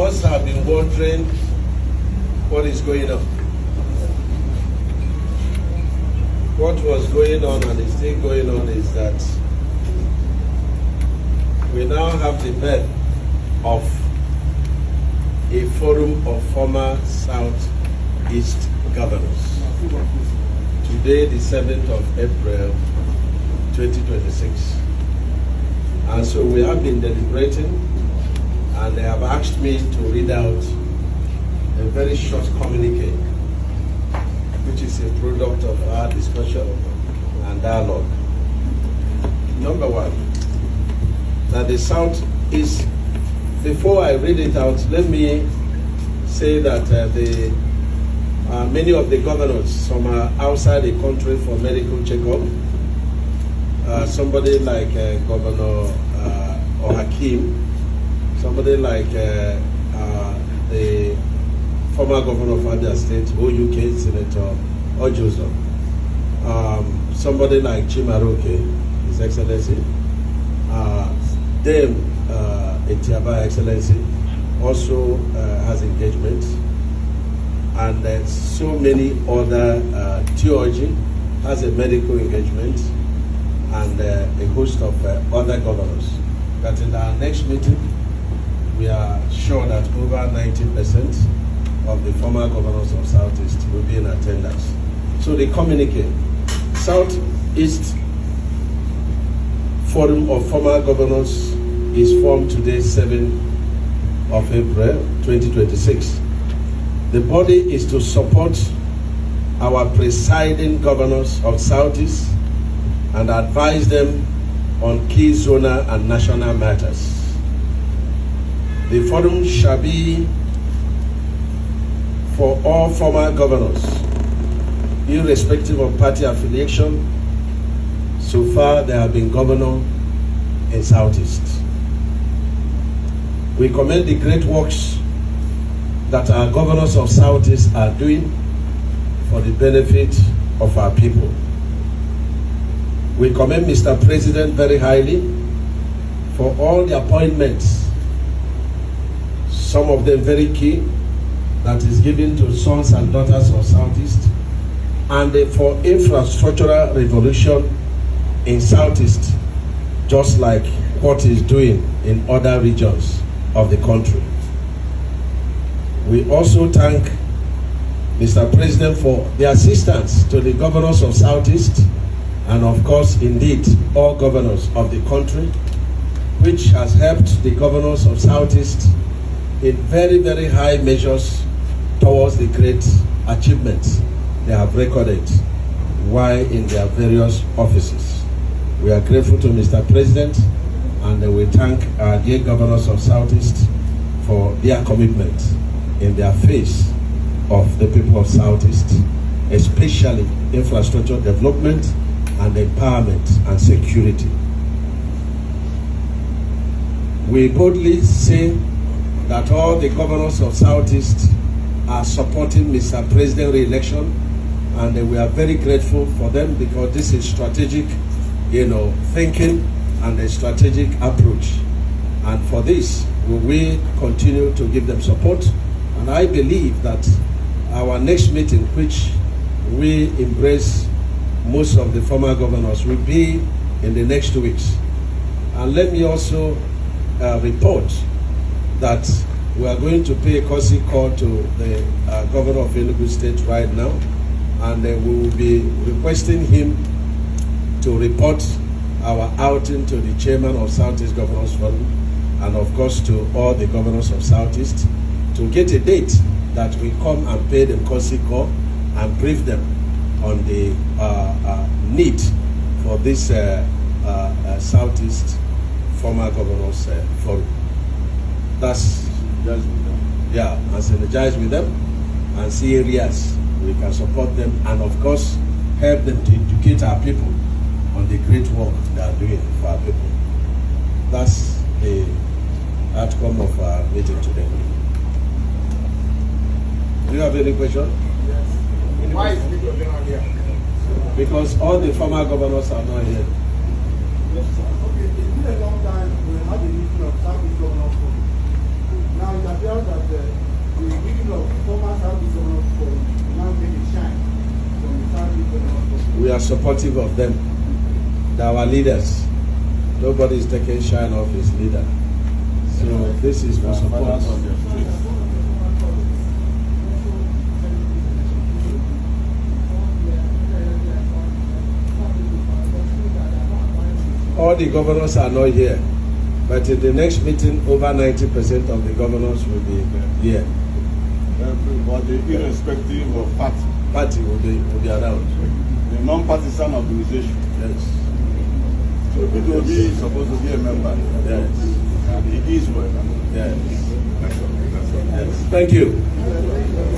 must have been wondering what is going on. What was going on and is still going on is that we now have the birth of a forum of former Southeast governors. Today, the 7th of April, 2026. And so we have been deliberating, and they have asked me to read out a very short communique, which is a product of our discussion and dialogue. Number one, that the South is, before I read it out, let me say that many of the governors, some are outside the country for medical checkup. Somebody like Governor Hakim, somebody like the former governor of Abia State, OUK, Senator Ojozo, somebody like Chimaroke, His Excellency, Dame Etiaba Excellency, also has engagement, and so many other theology has a medical engagement, and a host of other governors. That in our next meeting, we are sure that over 90% of the former governors of Southeast will be in attendance. So the communique, Southeast Forum of Former Governors is formed today, 7th of April, 2026. The body is to support our presiding governors of Southeast and advise them on key zonal and national matters. The forum shall be for all former governors, irrespective of party affiliation. So far, they have been governor in Southeast. We commend the great works that our governors of Southeast are doing for the benefit of our people. We commend Mr. President very highly for all the appointments, some of them very key, that is given to sons and daughters of Southeast, and for infrastructural revolution in Southeast, just like what he's doing in other regions of the country. We also thank Mr. President for the assistance to the governors of Southeast, and of course, indeed, all governors of the country, which has helped the governors of Southeast in very, very high measures towards the great achievements they have recorded while in their various offices. We are grateful to Mr. President, and we thank our dear governors of Southeast for their commitment in their face of the people of Southeast, especially infrastructure development and empowerment and security. We boldly say that all the governors of Southeast are supporting Mr. President re-election, and we are very grateful for them because this is strategic, thinking and a strategic approach. And for this, we will continue to give them support. And I believe that our next meeting, which we embrace most of the former governors, will be in the next 2 weeks. And let me also report that we are going to pay a courtesy call to the governor of Enugu State right now, and we will be requesting him to report our outing to the chairman of Southeast Governors Forum, and of course to all the governors of Southeast, to get a date that we come and pay them courtesy call and brief them on the need for this Southeast former governors forum. That's just, and synergize with them and see areas we can support them, and of course help them to educate our people on the great work they are doing for our people. That's the outcome of our meeting today. Do you have any question? Yes. Why is Igbo not here? Because all the former governors are not here. Yes, sir. Okay, it's been a long time we had a meeting of Southeast Governors Forum. Now it appears that we are supportive of them. They are our leaders. Nobody is taking shine off his leader. So this is for support. All the governors are not here, but in the next meeting, over 90% of the governors will be here. Everybody, irrespective of Party will be around. the non-partisan organization. Yes. So it will be supposed to be a member. Yes. And it is well. Yes. That's all. Yes. Thank you.